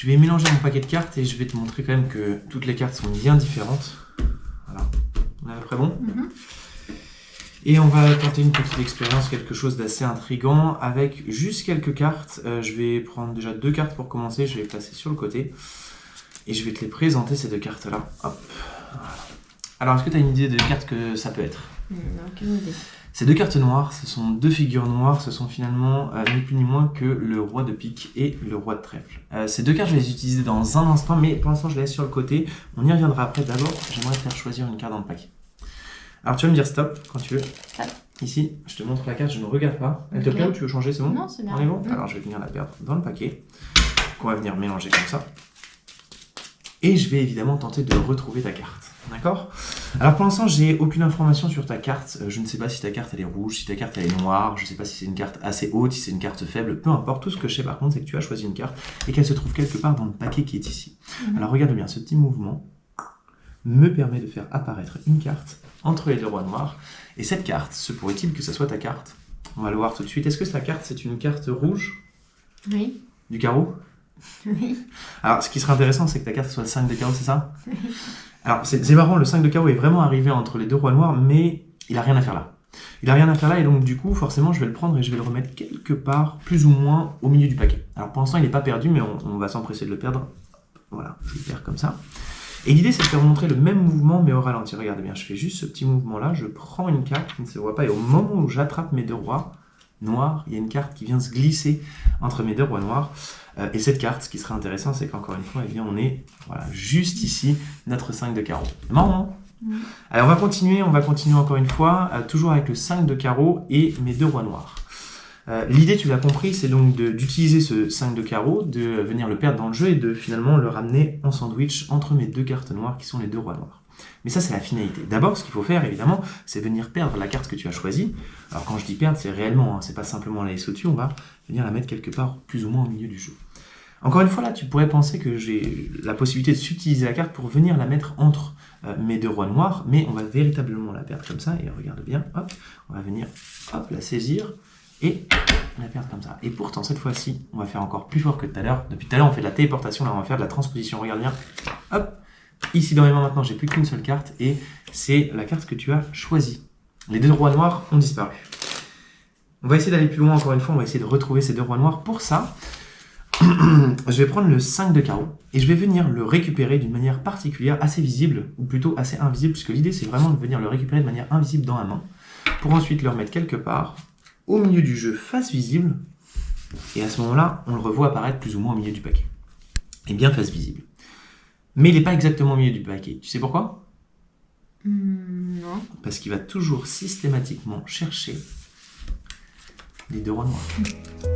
Je vais mélanger mon paquet de cartes et je vais te montrer quand même que toutes les cartes sont bien différentes. Voilà, on est à peu près bon. Et on va tenter une petite expérience, quelque chose d'assez intriguant avec juste quelques cartes. Je vais prendre déjà 2 cartes pour commencer, je vais les placer sur le côté. Et je vais te les présenter ces 2 cartes-là. Hop. Voilà. Alors, est-ce que tu as une idée de cartes que ça peut être? Aucune idée. Ces 2 cartes noires, ce sont 2 figures noires, ce sont finalement ni plus ni moins que le roi de pique et le roi de trèfle. Ces 2 cartes, je vais les utiliser dans un instant, mais pour l'instant, je les laisse sur le côté. On y reviendra après. D'abord, j'aimerais te faire choisir une carte dans le paquet. Alors, tu vas me dire stop quand tu veux. Stop. Ici, je te montre la carte, je ne regarde pas. Elle te plaît ou tu veux changer? C'est bon? Non, c'est bien. On est bon? Alors, je vais venir la perdre dans le paquet, qu'on va venir mélanger comme ça. Et je vais évidemment tenter de retrouver ta carte. D'accord? Alors pour l'instant, j'ai aucune information sur ta carte. Je ne sais pas si ta carte elle est rouge, si ta carte elle est noire. Je ne sais pas si c'est une carte assez haute, si c'est une carte faible. Peu importe. Tout ce que je sais par contre, c'est que tu as choisi une carte et qu'elle se trouve quelque part dans le paquet qui est ici. Alors regarde bien, ce petit mouvement me permet de faire apparaître une carte entre les 2 rois noirs. Et cette carte, se pourrait-il que ça soit ta carte? On va le voir tout de suite. Est-ce que ta carte, c'est une carte rouge? Oui. Du carreau? Oui. Alors, ce qui serait intéressant, c'est que ta carte soit le 5 de carreau, c'est ça? Oui. Alors, c'est marrant, le 5 de carreau est vraiment arrivé entre les 2 rois noirs, mais il n'a rien à faire là. Il n'a rien à faire là, et donc du coup, forcément, je vais le prendre et je vais le remettre quelque part, plus ou moins, au milieu du paquet. Alors, pour l'instant, il n'est pas perdu, mais on va s'empresser de le perdre. Voilà, je vais le faire comme ça. Et l'idée, c'est de faire montrer le même mouvement, mais au ralenti. Regardez bien, je fais juste ce petit mouvement-là, je prends une carte qui ne se voit pas, et au moment où j'attrape mes 2 rois noirs, il y a une carte qui vient se glisser entre mes 2 rois noirs. Et cette carte, ce qui serait intéressant, c'est qu'encore une fois, eh bien, on est voilà, juste ici, notre 5 de carreau. C'est marrant, hein? Alors, on va continuer encore une fois, toujours avec le 5 de carreau et mes 2 rois noirs. L'idée, tu l'as compris, c'est donc d'utiliser ce 5 de carreau, de venir le perdre dans le jeu et de finalement le ramener en sandwich entre mes 2 cartes noires qui sont les 2 rois noirs. Mais ça, c'est la finalité. D'abord, ce qu'il faut faire, évidemment, c'est venir perdre la carte que tu as choisie. Alors, quand je dis perdre, c'est réellement, hein, c'est pas simplement la laisser au-dessus, on va venir la mettre quelque part plus ou moins au milieu du jeu. Encore une fois, là, tu pourrais penser que j'ai la possibilité de subtiliser la carte pour venir la mettre entre mes 2 rois noirs, mais on va véritablement la perdre comme ça, et regarde bien, hop, on va venir, hop, la saisir, et la perdre comme ça. Et pourtant, cette fois-ci, on va faire encore plus fort que tout à l'heure. Depuis tout à l'heure, on fait de la téléportation, là, on va faire de la transposition, regarde bien, hop. Ici dans mes mains maintenant, j'ai plus qu'une seule carte et c'est la carte que tu as choisie. Les 2 rois noirs ont disparu. On va essayer d'aller plus loin encore une fois, on va essayer de retrouver ces 2 rois noirs. Pour ça, je vais prendre le 5 de carreau et je vais venir le récupérer d'une manière particulière, assez visible, ou plutôt assez invisible, puisque l'idée c'est vraiment de venir le récupérer de manière invisible dans la main, pour ensuite le remettre quelque part, au milieu du jeu, face visible, et à ce moment-là, on le revoit apparaître plus ou moins au milieu du paquet. Et bien face visible. Mais il n'est pas exactement au milieu du paquet. Tu sais pourquoi? Non. Parce qu'il va toujours systématiquement chercher les 2 rois noirs.